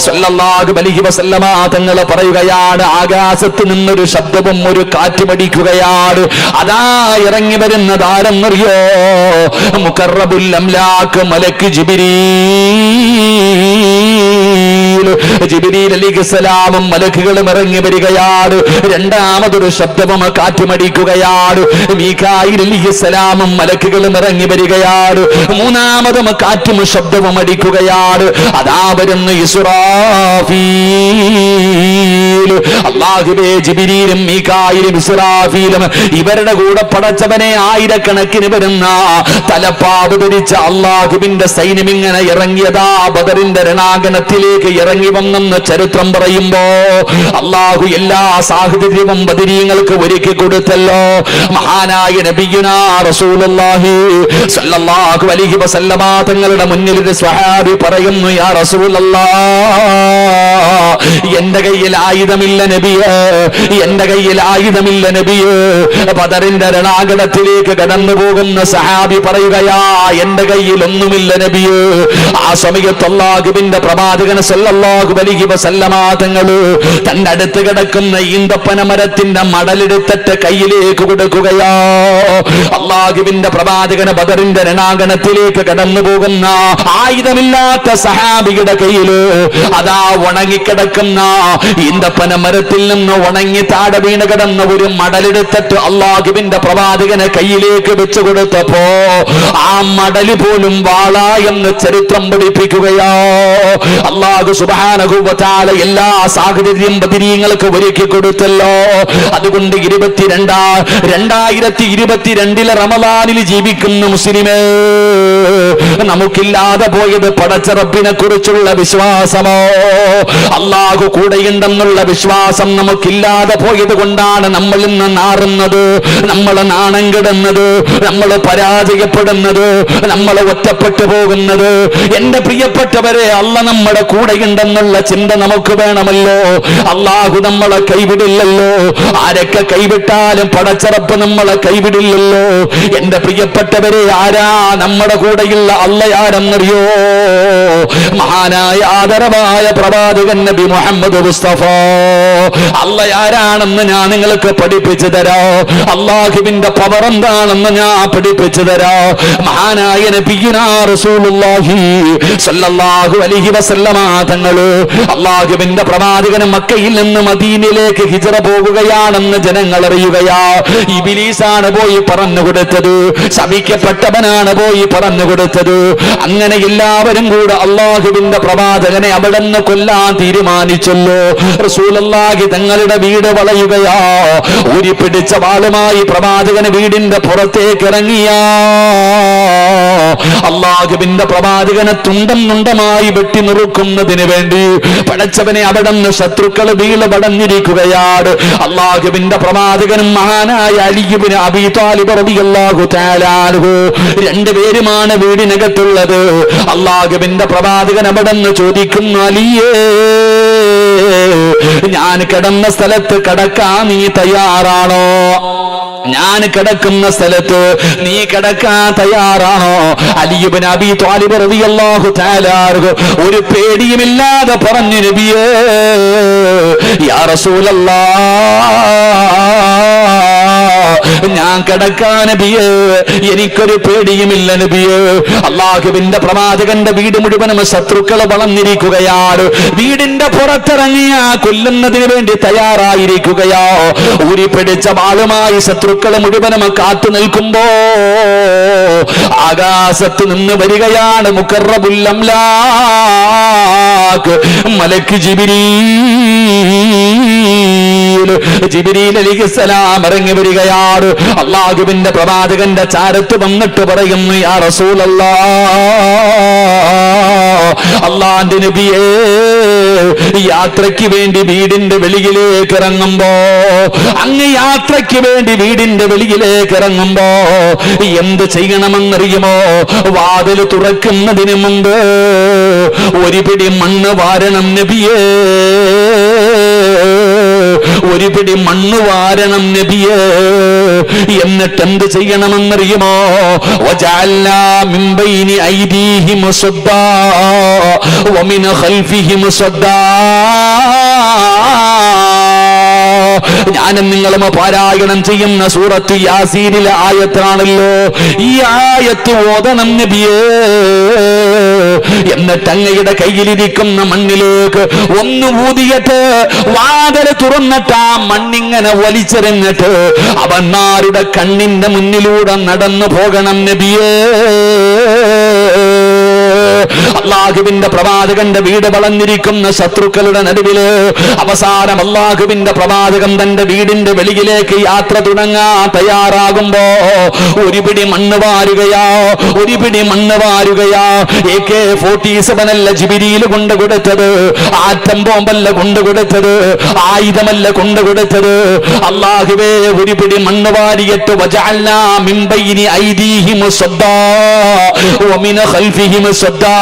സല്ലല്ലാഹു അലൈഹി വസല്ലമ തങ്ങൾ പറയുകയാണ്, ആകാശത്ത് നിന്നൊരു ശബ്ദവും ഒരു കാറ്റുമടിക്കുകയാണ്. അതാ ഇറങ്ങി വരുന്നത് ആരെന്നറിയോ? മുഖറബുൽ അംലാക്ക് മലക്ക് ജിബ്രീൽ അലൈഹിസ്സലാമും മലക്കുകളും ഇറങ്ങി വരികയാണ്. രണ്ടാമതൊരു ശബ്ദവും കാറ്റുമടിക്കുകയാണ്. മീകായിൽ അലൈഹിസ്സലാമും മലക്കുകളും ഇറങ്ങി വരികയാണ്. മൂന്നാമതും കാറ്റും ശബ്ദവും അടിക്കുകയാണ്. അതാ വരുന്നു ഇസ്രാഫീൽ. അല്ലാഹുവേ, ജിബ്രീലും മീകായിലും ഇസ്രാഫീലും ഇവരുടെ കൂടെ പടച്ചവനെ ആയിരക്കണക്കിന് വരുന്ന തലപ്പാവ് ധരിച്ച അല്ലാഹുവിന്റെ സൈന്യം ഇങ്ങനെ ഇറങ്ങിയതാ ബദറിന്റെ രണാങ്കണത്തിലേക്ക് ഇറങ്ങി വന്നെന്ന് ചരിത്രം പറയുമ്പോ അല്ലാഹു എല്ലാ സാഹചര്യവും ബദരീങ്ങൾക്ക് ഒരുക്കി കൊടുത്തല്ലോ. മഹാനായ നബിയുനാ റസൂലുള്ളാഹി സ്വല്ലല്ലാഹു അലൈഹി വസല്ലമ തങ്ങളുടെ മുന്നിൽ ഒരു സ്വഹാബി പറയുന്നു, യാ റസൂലല്ലാഹ്, എന്റെ കയ്യിൽ ആയുധമില്ല നബിയേ, എന്റെ കയ്യിൽ ആയുധമില്ല നബിയേ. ബദറിന്റെ രണാങ്കണത്തിലേക്ക് കടന്നു പോകുന്ന സഹാബി പറയുകയാ, എന്റെ കയ്യിൽ ഒന്നുമില്ല നബിയേ. ആ സമയത്ത് അല്ലാഹുവിന്റെ പ്രവാചകൻ സല്ലല്ലാഹു സല്ലല്ലാഹു അലൈഹി വസല്ലമ തങ്ങള് തന്റെ അടുത്ത് കിടക്കുന്ന ഈന്തപ്പന മരത്തിന്റെ മടലെടുത്തിട്ട് കയ്യിലേക്ക് കൊടുക്കുകയാ. അള്ളാഹുവിന്റെ പ്രവാചകന് ബദറിന്റെ രണാങ്കണത്തിലേക്ക് കടന്നു പോകുന്ന ആയുധമില്ലാത്ത സഹാബിയുടെ കയ്യില് അതാ ഉണങ്ങിക്കിടക്കുന്ന ഈന്തപ്പന മരത്തിൽ നിന്ന് ഉണങ്ങി താഴെ വീണ് കിടന്ന ഒരു മടലെടുത്തിട്ട് അള്ളാഹുവിന്റെ പ്രവാചകനെ കയ്യിലേക്ക് വെച്ചു കൊടുത്തപ്പോ ആ മടല് പോലും വാള എന്ന് ചരിത്രം പഠിപ്പിക്കുകയോ. അല്ലാഹു സുബ്ഹാനഹു വ തആല എല്ലാ സാഹചര്യം ബദരീങ്ങൾക്ക് ഒരുക്കി കൊടുത്തല്ലോ. അതുകൊണ്ട് 2022 റമദാനിൽ ജീവിക്കുന്ന മുസ്ലിമേ, നമുക്കില്ലാതെ പോയത് പടച്ച റബ്ബിനെ കുറിച്ചുള്ള വിശ്വാസമോ, അല്ലാഹു കൂടെയുണ്ടെന്നുള്ള വിശ്വാസം നമുക്കില്ലാതെ പോയത് കൊണ്ടാണ് നമ്മൾ ഇന്ന് നാറുന്നത്, നമ്മൾ നാണം കെടുന്നത്, നമ്മൾ പരാജയപ്പെടുന്നത്, നമ്മൾ ഒറ്റപ്പെട്ടു പോകുന്നത്. എന്റെ പ്രിയപ്പെട്ടവരെ, അല്ല നമ്മുടെ കൂടെയുണ്ടെന്നുള്ള ചിന്ത നമുക്ക് വേണമല്ലോ. അല്ലാഹു നമ്മളെ കൈവിടില്ലല്ലോ. ആരൊക്കെ കൈവിട്ടാലും പടച്ചറപ്പ് നമ്മളെ കൈവിടില്ലല്ലോ. എന്റെ പ്രിയപ്പെട്ടവരെ, ആരാ നമ്മുടെ കൂടെയുള്ള അള്ളയാരെന്നറിയോ? മഹാനായ ആദരവായ പ്രവാചകൻ നബി മുഹമ്മദ് മുസ്തഫ. അള്ളയാരാണെന്ന് ഞാൻ നിങ്ങൾക്ക് പഠിപ്പിച്ചു തരാം. അള്ളാഹുവിന്റെ പവർ എന്താണെന്ന് ഞാൻ പഠിപ്പിച്ചു തരാം. മഹാനായ നബിയുനാ റസൂലുള്ളാഹി സ്വല്ലല്ലാഹു അലൈഹി വസല്ലമ തങ്ങള് അള്ളാഹുവിന്റെ പ്രവാചകൻ മക്കയിൽ നിന്ന് മദീനയിലേക്ക് ഹിജ്റ പോകുകയാണെന്ന് ജനങ്ങൾ അറിയുകയാ. ഇബ്ലീസാണ് പോയി പറഞ്ഞു കൊടുത്തത്, ശപിക്കപ്പെട്ടവനാണ് പോയി പറഞ്ഞു കൊടുത്തത്. അങ്ങനെ എല്ലാവരും കൂടെ അള്ളാഹുവിന്റെ പ്രവാചകനെ അവിടെ നിന്ന് കൊല്ലാൻ തീരുമാനിച്ചല്ലോ. റസൂലുള്ളാഹി തങ്ങളുടെ വീട് വളയുകയാ. ഊരിപ്പിടിച്ച വാളുമായി പ്രവാചകന് വീടിന്റെ പുറത്തേക്ക് ഇറങ്ങിയ അള്ളാഹുവിന്റെ പ്രവാചകനെ തുണ്ടം തുണ്ടമായി വെട്ടി നുറുക്കുന്നതിന് വേണ്ടി പടച്ചവനെ അവിടെ നിന്ന് ശത്രുക്കൾ വീട് പടഞ്ഞിരിക്കുകയാണ്. അള്ളാഹുവിന്റെ പ്രവാചകനും മഹാനായ അലി ഇബ്നു അബീ ത്വാലിബ് റളിയല്ലാഹു തആല അൻഹു രണ്ടുപേരുമാണ് വീടിനകത്തുള്ളത്. അള്ളാഹുവിന്റെ പ്രവാചകൻ അവിടെ നിന്ന് ചോദിക്കുന്നു, അലിയേ, ഞാൻ കിടന്ന സ്ഥലത്ത് കിടക്കാൻ നീ തയ്യാറാണോ? ഞാൻ കിടക്കുന്ന സ്ഥലത്ത് നീ കിടക്കാൻ തയ്യാറാണോ? അലി ഇബ്നു അബീ ത്വാലിബ് റളിയല്ലാഹു തആല അൻഹു ഒരു പേടിയുമില്ലാതെ പറഞ്ഞു, നബിയേ, യാ റസൂലല്ലാഹ്, ഞാൻ കിടക്കാൻ നബിയേ, എനിക്കൊരു പേടിയുമില്ല നബിയേ. അള്ളാഹുവിന്റെ പ്രവാചകന്റെ വീട് മുഴുവനും ശത്രുക്കൾ വളർന്നിരിക്കുകയാണ്. വീടിന്റെ പുറത്തിറങ്ങിയ കൊല്ലുന്നതിന് വേണ്ടി തയ്യാറായിരിക്കുകയോ. ഊരിപ്പിടിച്ച വാളുമായി ശത്രുക്കൾ മുഴുവനും കാത്തു നിൽക്കുമ്പോ ആകാശത്ത് നിന്ന് വരികയാണ് മുഖറബുൽ അംലാക്ക് മലക്ക് ജിബ്രീൽ അലൈഹിസ്സലാം ഇറങ്ങി വരികയാണ്. അള്ളാഹുവിന്റെ പ്രവാചകന്റെ ചാരത്ത് വന്നിട്ട് പറയുന്നു, യാ റസൂലല്ലാഹ്, അള്ളാന്റെ നബിയേ, യാത്രയ്ക്ക് വേണ്ടി വീടിന്റെ വെളിയിലേക്ക് ഇറങ്ങുമ്പോ, അങ്ങ് യാത്രയ്ക്ക് വേണ്ടി വീടിന്റെ വെളിയിലേക്ക് ഇറങ്ങുമ്പോ എന്ത് ചെയ്യണമെന്നറിയുമോ? വാതിൽ തുറക്കുന്നതിന് മുമ്പ് ഒരു പിടി മണ്ണ് വാരണം നബിയേ, ഒരു പിടി മണ്ണ് വാരണം നബിയേ. എന്നിട്ട് എന്ത് ചെയ്യണമെന്നറിയുമോ? വജഅൽനാ മിൻ ബൈനി ഐദീഹിം സദ്ദാ വമിൻ ഖൽഫിഹിം സദ്ദാ. ഞാനും നിങ്ങളും പാരായണം ചെയ്യുന്ന സൂറത്ത് യാസീനിലെ ആയത്താണല്ലോ. ഈ ആയത്ത് ഓതണം നബിയേ. എന്നിട്ട് അങ്ങയുടെ കയ്യിലിരിക്കുന്ന മണ്ണിലേക്ക് ഒന്ന് ഊതിയിട്ട് വാതിൽ തുറന്നിട്ട് ആ മണ്ണിങ്ങനെ വലിച്ചെറിഞ്ഞിട്ട് അവന്മാരുടെ കണ്ണിന്റെ മുന്നിലൂടെ നടന്നു പോകണം നബിയേ. അള്ളാഹുവിന്റെ പ്രവാചകന്റെ വീട് വളർന്നിരിക്കുന്ന ശത്രുക്കളുടെ നടുവില് അവസാനം അള്ളാഹുവിന്റെ പ്രവാചകൻ തന്റെ വീടിന്റെ വെളിയിലേക്ക് യാത്ര തുടങ്ങാൻ തയ്യാറാകുമ്പോ ഒരു പിടി മണ്ണ് വാരുകയാ, ഒരു പിടി മണ്ണ് വാരുകയാ. AK-47 അല്ല ജിബ്രീൽ കൊണ്ടു കൊടുത്തത്, ആറ്റം ബോംബല്ല കൊണ്ടു കൊടുത്തത്, ആയുധമല്ല കൊണ്ടു കൊടുത്തത്. അള്ളാഹുവേ, ഒരു പിടി മണ്ണ് വാരിയിട്ട് വജഅൽനാ മിൻ ബൈനി ഐദീഹിം സദ്ദാ വമിൻ ഖൽഫിഹിം സദ്ദാ.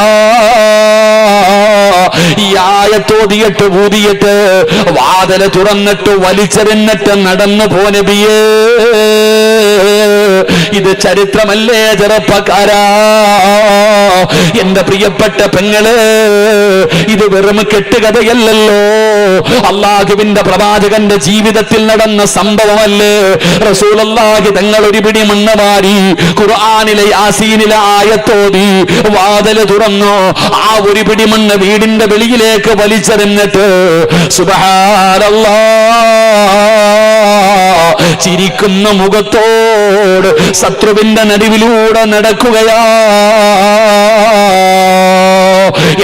ഈ ആയത്തോതിയിട്ട് ഊതിയിട്ട് വാതില് തുറന്നിട്ട് വലിച്ചെറിഞ്ഞിട്ട് നടന്നു പോ നബിയേ. ഇത് ചരിത്രമല്ലേ ചെറുപ്പക്കാരാ? എന്റെ പ്രിയപ്പെട്ട പെങ്ങള്, ഇത് വെറും കെട്ടുകഥയല്ലല്ലോ, അള്ളാഹുവിന്റെ പ്രവാചകന്റെ ജീവിതത്തിൽ നടന്ന സംഭവമല്ലേ. റസൂലുള്ളാഹി തങ്ങൾ ഒരു പിടി മണ്ണ് വാരി ഖുർആനിലെ യാസീനിലെ ആയത്തോതി വാതിൽ തുറന്നു. ആ ഒരു പിടി മണ്ണ് വീടിന്റെ വെളിയിലേക്ക് വലിച്ചെറിഞ്ഞിട്ട് സുബ്ഹാനല്ലാഹ് ചിരിക്കുന്ന മുഖത്തോട് ശത്രുവിന്റെ നടുവിലൂടെ നടക്കുകയാ.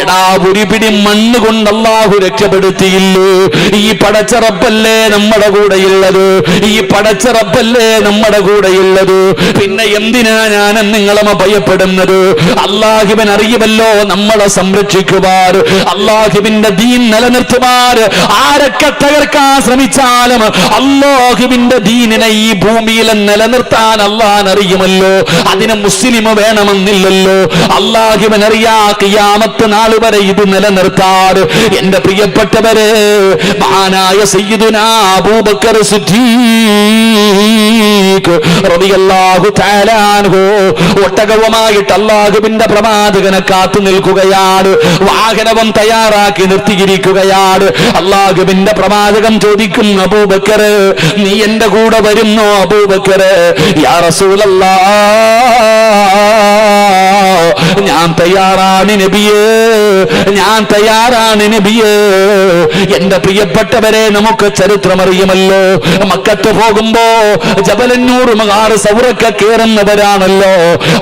എടാ, ഒരു പിടി മണ്ണ് കൊണ്ട് അല്ലാഹു രക്ഷപ്പെടുത്തിയില്ലേ? ഈ പടച്ചറപ്പല്ലേ നമ്മുടെ കൂടെയുള്ളത്? ഈ പടച്ചറപ്പല്ലേ നമ്മുടെ കൂടെയുള്ളത്? പിന്നെ എന്തിനാ ഞാൻ നിങ്ങളെ ഭയപ്പെടുന്നത്? അല്ലാഹുവിൻ അറിയുമല്ലോ നമ്മളെ സംരക്ഷിക്കുവാർ, അല്ലാഹുവിന്റെ ദീൻ നിലനിർത്തുവാർ. ആരൊക്കെ തകർക്കാൻ ശ്രമിച്ചാലും അല്ലാഹുവിന്റെ ദീനിനെ ഈ ഭൂമിയിൽ നിലനിർത്താൻ അല്ലാഹ് അറിയുമല്ലോ. അതിന് മുസ്ലിം വേണമെന്നില്ലല്ലോ. അല്ലാഹുവിൻ അറിയാ ഖിയാമത്ത് നാൾ വരെ ഇത് നിലനിർത്താൻ. എന്റെ പ്രിയപ്പെട്ടവരെ, മഹാനായ സയ്യിദുനാ അബൂബക്കർ സിദ്ദീഖ് റളിയല്ലാഹു തആല അൻഹു ഒട്ടകവുമായിട്ട് അല്ലാഹുവിന്റെ പ്രവാചകനെ കാത്തു നിൽക്കുകയാണ്. വാഹനവും തയ്യാറാക്കി നിർത്തിയിരിക്കുകയാണ്. അല്ലാഹുവിന്റെ പ്രവാചകൻ ചോദിക്കും, അബൂബക്കർ നീ എന്റെ കൂടെ വരുന്നോ? അബൂബക്കർ, യാ റസൂലല്ലാഹ് ഞാൻ തയ്യാറാണ് നബിയേ, ഞാൻ തയ്യാറാണ് നബിയേ. എന്റെ പ്രിയപ്പെട്ടവരെ, നമുക്ക് ചരിത്രമറിയുമല്ലോ. മക്കത്ത് പോകുമ്പോ ജബലന്നൂർ മഗാറ് സൗറൊക്കെ കേറുന്നവരാണല്ലോ.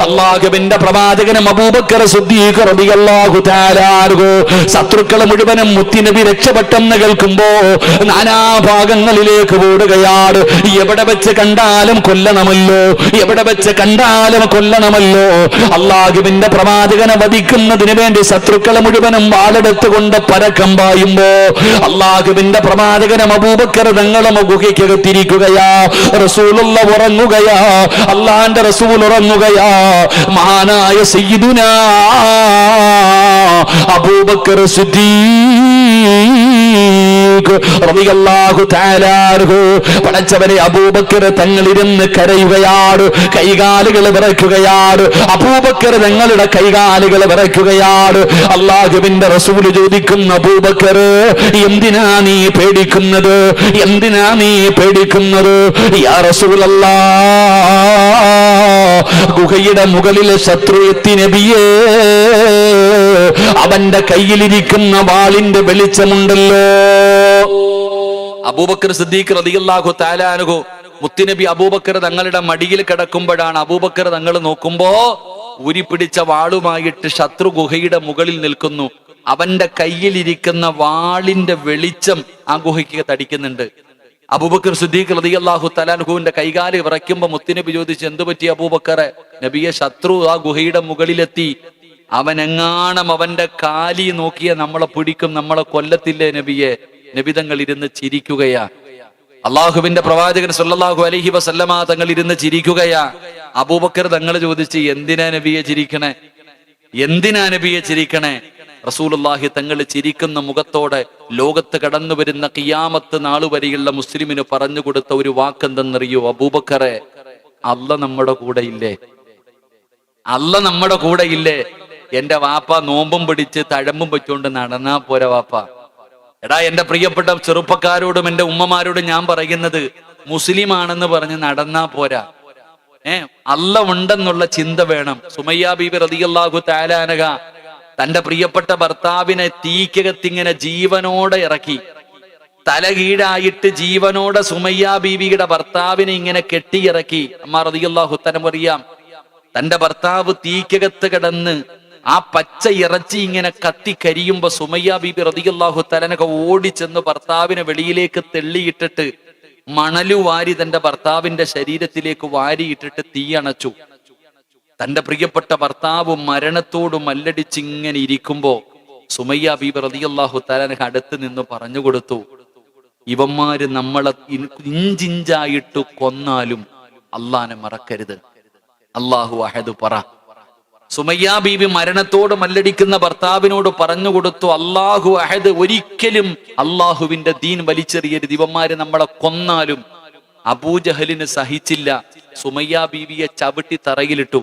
അല്ലാഹുവിന്റെ പ്രവാചകനും അബൂബക്കർ സിദ്ദീഖ് റളിയല്ലാഹു തആല അൻഹു ശത്രുക്കൾ മുഴുവനും മുത്തുനബി രക്ഷപ്പെട്ടെന്ന് കേൾക്കുമ്പോ നാനാഭാഗങ്ങളിലേക്ക് ഓടുകയാണ്. എവിടെ വെച്ച് കണ്ടാലും കൊല്ലണമല്ലോ, എവിടെ വെച്ച് കണ്ടാലും കൊല്ലണമല്ലോ. അല്ലാഹുവിന്റെ പ്രവാചകനെ വധിക്കുന്നതിന് വേണ്ടി ശത്രുക്കളെ മുഴുവനും വാളെടുത്തുകൊണ്ട് പരക്കം പായുമ്പോ അല്ലാഹുവിന്റെ പ്രവാചകനും അബൂബക്കർ തങ്ങളും ഗുഹയ്ക്കകത്തിരിക്കുകയാ. റസൂലുള്ള ഉറങ്ങുകയാ, അല്ലാഹുവിന്റെ റസൂൽ ഉറങ്ങുകയാ. മഹാനായ സയ്യിദുനാ അബൂബക്കർ സിദ്ദീഖ് റളിയല്ലാഹു തആല അൻഹു പടച്ചവനെ അബൂബക്കർ തങ്ങളിരുന്ന് കരയുകയാണ്. കൈകാലുകൾ വിറയ്ക്കുകയാണ്. അബൂബക്കർ തങ്ങളുടെ കൈകാലുകൾ വിറയ്ക്കുകയാണ്. അല്ലാഹുവിന്റെ റസൂൽ ചോദിക്കും, അബൂബക്കർ എന്തിനാ നീ പേടിക്കുന്നത്? എന്തിനാ നീ പേടിക്കുന്നത്? യാ റസൂലല്ലാഹ്, ഗുഹയുടെ മുകളിൽ ശത്രു എത്തി നബിയേ. അവന്റെ കയ്യിലിരിക്കുന്ന വാളിന്റെ വെളിച്ചമുണ്ടല്ലോ. അബൂബക്കർ സിദ്ദീഖ് റളിയല്ലാഹു തആല അൻഹു മുത്തുനബി അബൂബക്കർ തങ്ങളുടെ മടിയിൽ കിടക്കുമ്പോഴാണ് അബൂബക്കർ തങ്ങൾ നോക്കുമ്പോ ഊരിപ്പിടിച്ച വാളുമായിട്ട് ശത്രു ഗുഹയുടെ മുകളിൽ നിൽക്കുന്നു. അവന്റെ കയ്യിലിരിക്കുന്ന വാളിന്റെ വെളിച്ചം ആ ഗുഹയ്ക്ക് തടിക്കുന്നുണ്ട്. അബൂബക്കർ സിദ്ദീഖ് റളിയല്ലാഹു തആല അൻഹുവിന്റെ കൈകാല് വിറയ്ക്കുമ്പോ മുത്തുനബി ചോദിച്ചു, എന്തു പറ്റി അബൂബക്കറെ? നബിയെ, ശത്രു ആ ഗുഹയുടെ മുകളിലെത്തി. അവനെങ്ങാണം അവന്റെ കാലി നോക്കിയ നമ്മളെ പിടിക്കും, നമ്മളെ കൊല്ലത്തില്ലേ നബിയെ? നബിതങ്ങൾ ഇരുന്ന് ചിരിക്കുകയാ. അള്ളാഹുവിന്റെ പ്രവാചകൻ സല്ലല്ലാഹു അലൈഹി വസല്ലമ തങ്ങൾ ഇരുന്ന് ചിരിക്കുകയാ. അബൂബക്കർ തങ്ങൾ ചോദിച്ച്, എന്തിനാ നബിയെ ചിരിക്കണേ? എന്തിനാ നബിയെ ചിരിക്കണേ? റസൂലുള്ളാഹി തങ്ങൾ ചിരിക്കുന്ന മുഖത്തോടെ ലോകത്ത് കടന്നു വരുന്ന ഖിയാമത്ത് നാളുവരെയുള്ള മുസ്ലിമിന് പറഞ്ഞു കൊടുത്ത ഒരു വാക്കെന്തെന്നറിയോ? അബൂബക്കറെ, അല്ല നമ്മുടെ കൂടെ ഇല്ലേ? അല്ല നമ്മുടെ കൂടെ ഇല്ലേ? എന്റെ വാപ്പ നോമ്പും പിടിച്ച് തഴമ്പും വെച്ചുകൊണ്ട് നടന്നാ പോരാ വാപ്പ. എടാ, എന്റെ പ്രിയപ്പെട്ട ചെറുപ്പക്കാരോടും എന്റെ ഉമ്മമാരോടും ഞാൻ പറയുന്നത്, മുസ്ലിം ആണെന്ന് പറഞ്ഞ് നടന്നാ പോരാ. അല്ല ഉണ്ടെന്നുള്ള ചിന്ത വേണം. സുമയ്യ ബീബി റളിയല്ലാഹു തആല അൻഹ തന്റെ പ്രിയപ്പെട്ട ഭർത്താവിനെ തീക്കകത്തിങ്ങനെ ജീവനോടെ ഇറക്കി. തലകീഴായിട്ട് ജീവനോടെ സുമയ്യ ബീവിയുടെ ഭർത്താവിനെ ഇങ്ങനെ കെട്ടിയിറക്കി. അമ്മ റളിയല്ലാഹു തആല പറയാം, തന്റെ ഭർത്താവ് തീക്കകത്ത് കിടന്ന് ആ പച്ച ഇറച്ചി ഇങ്ങനെ കത്തി കരിയുമ്പോ സുമയ്യ ബീബി റളിയല്ലാഹു തആല ഓടിച്ചെന്ന് ഭർത്താവിനെ വെളിയിലേക്ക് തെള്ളിയിട്ടിട്ട് മണലു വാരി തന്റെ ഭർത്താവിന്റെ ശരീരത്തിലേക്ക് വാരിയിട്ടിട്ട് തീയണച്ചു. തന്റെ പ്രിയപ്പെട്ട ഭർത്താവ് മരണത്തോട് മല്ലടിച്ച് ഇങ്ങനെ ഇരിക്കുമ്പോ സുമയ്യ ബീബി റളിയല്ലാഹു തആല അടുത്ത് നിന്ന് പറഞ്ഞു കൊടുത്തു, ഇവന്മാര് നമ്മളെ ഇഞ്ചിഞ്ചായിട്ട് കൊന്നാലും അള്ളാനെ മറക്കരുത്. അല്ലാഹു അഹദ് പറ. സുമയ്യ ബീബി മരണത്തോട് മല്ലടിക്കുന്ന ഭർത്താവിനോട് പറഞ്ഞു കൊടുത്തു, അല്ലാഹു അഹദ്, ഒരിക്കലും അള്ളാഹുവിന്റെ ദീൻ വലിച്ചെറിയരുത്. ഇവന്മാര് നമ്മളെ കൊന്നാലും. അബൂജഹലിന് സഹിച്ചില്ല. സുമയ്യ ബീവിയെ ചവിട്ടി തറയിലിട്ടു.